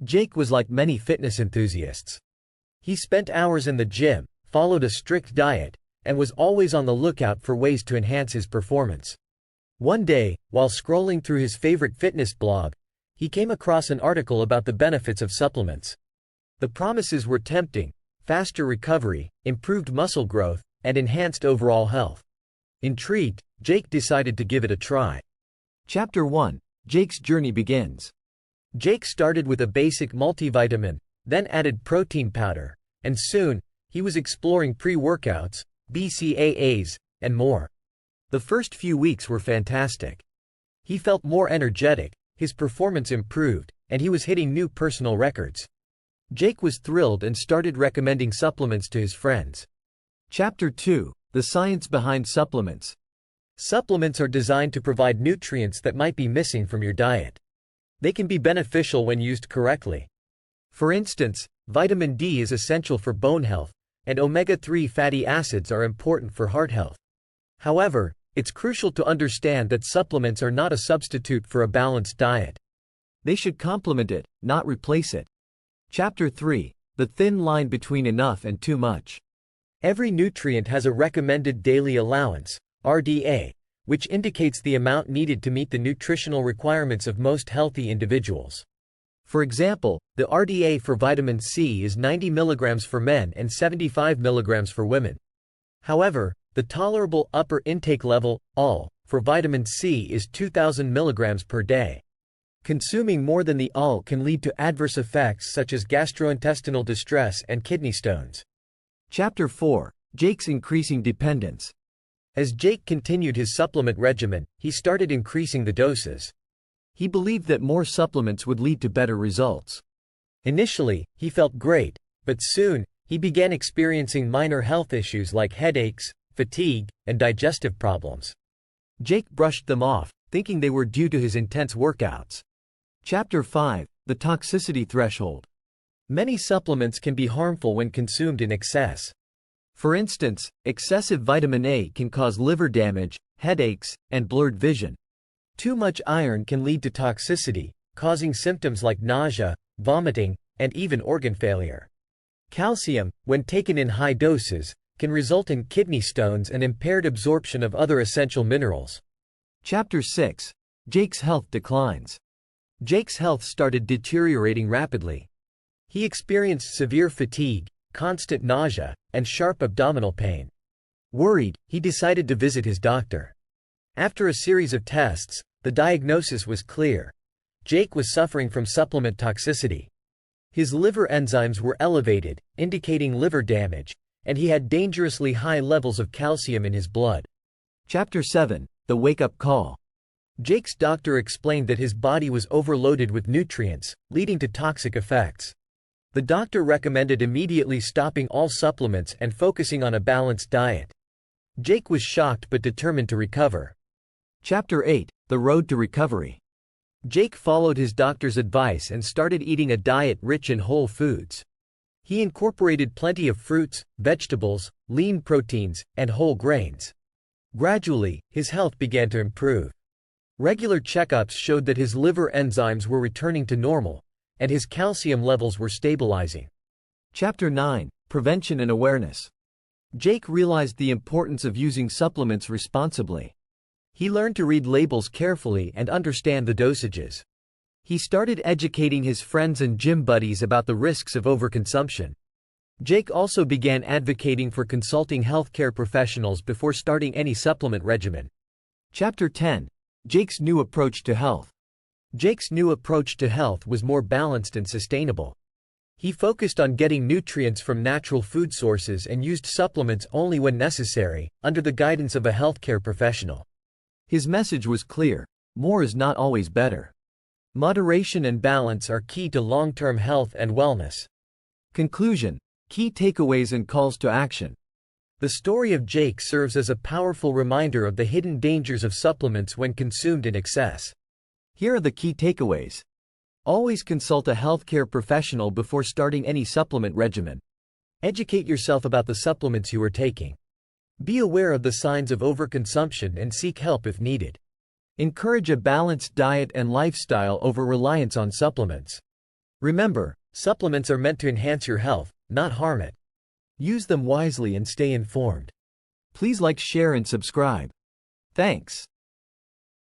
Jake was like many fitness enthusiasts. He spent hours in the gym, followed a strict diet, and was always on the lookout for ways to enhance his performance. One day, while scrolling through his favorite fitness blog, he came across an article about the benefits of supplements. The promises were tempting: faster recovery, improved muscle growth, and enhanced overall health. Intrigued, Jake decided to give it a try. Chapter 1: Jake's journey begins. Jake started with a basic multivitamin, then added protein powder, and soon, he was exploring pre-workouts, BCAAs, and more. The first few weeks were fantastic. He felt more energetic, his performance improved, and he was hitting new personal records. Jake was thrilled and started recommending supplements to his friends. Chapter 2: The science behind supplements. Supplements are designed to provide nutrients that might be missing from your diet. They can be beneficial when used correctly. For instance, vitamin D is essential for bone health, and omega-3 fatty acids are important for heart health. However, it's crucial to understand that supplements are not a substitute for a balanced diet. They should complement it, not replace it. Chapter 3: The thin line between enough and too much. Every nutrient has a recommended daily allowance, RDA, which indicates the amount needed to meet the nutritional requirements of most healthy individuals. For example, the RDA for vitamin C is 90 mg for men and 75 mg for women. However, the tolerable upper intake level, UL, for vitamin C is 2000 mg per day. Consuming more than the UL can lead to adverse effects such as gastrointestinal distress and kidney stones. Chapter 4: Jake's increasing dependence. As Jake continued his supplement regimen, he started increasing the doses. He believed that more supplements would lead to better results. Initially, he felt great, but soon, he began experiencing minor health issues like headaches, fatigue, and digestive problems. Jake brushed them off, thinking they were due to his intense workouts. Chapter 5: The toxicity threshold. Many supplements can be harmful when consumed in excess. For instance, excessive vitamin A can cause liver damage, headaches, and blurred vision. Too much iron can lead to toxicity, causing symptoms like nausea, vomiting, and even organ failure. Calcium, when taken in high doses, can result in kidney stones and impaired absorption of other essential minerals. Chapter 6: Jake's health declines. Jake's health started deteriorating rapidly. He experienced severe fatigue, constant nausea, and sharp abdominal pain. Worried, he decided to visit his doctor. After a series of tests, the diagnosis was clear. Jake was suffering from supplement toxicity. His liver enzymes were elevated, indicating liver damage, and he had dangerously high levels of calcium in his blood. Chapter 7: The wake-up call. Jake's doctor explained that his body was overloaded with nutrients, leading to toxic effects. The doctor recommended immediately stopping all supplements and focusing on a balanced diet. Jake was shocked but determined to recover. Chapter 8: The road to recovery. Jake followed his doctor's advice and started eating a diet rich in whole foods. He incorporated plenty of fruits, vegetables, lean proteins, and whole grains. Gradually, his health began to improve. Regular checkups showed that his liver enzymes were returning to normal, and his calcium levels were stabilizing. Chapter 9: Prevention and Awareness. Jake realized the importance of using supplements responsibly. He learned to read labels carefully and understand the dosages. He started educating his friends and gym buddies about the risks of overconsumption. Jake also began advocating for consulting healthcare professionals before starting any supplement regimen. Chapter 10: Jake's new approach to health. Jake's new approach to health was more balanced and sustainable. He focused on getting nutrients from natural food sources and used supplements only when necessary, under the guidance of a healthcare professional. His message was clear: more is not always better. Moderation and balance are key to long-term health and wellness. Conclusion: Key takeaways and calls to action. The story of Jake serves as a powerful reminder of the hidden dangers of supplements when consumed in excess. Here are the key takeaways. Always consult a healthcare professional before starting any supplement regimen. Educate yourself about the supplements you are taking. Be aware of the signs of overconsumption and seek help if needed. Encourage a balanced diet and lifestyle over reliance on supplements. Remember, supplements are meant to enhance your health, not harm it. Use them wisely and stay informed. Please like, share, and subscribe. Thanks.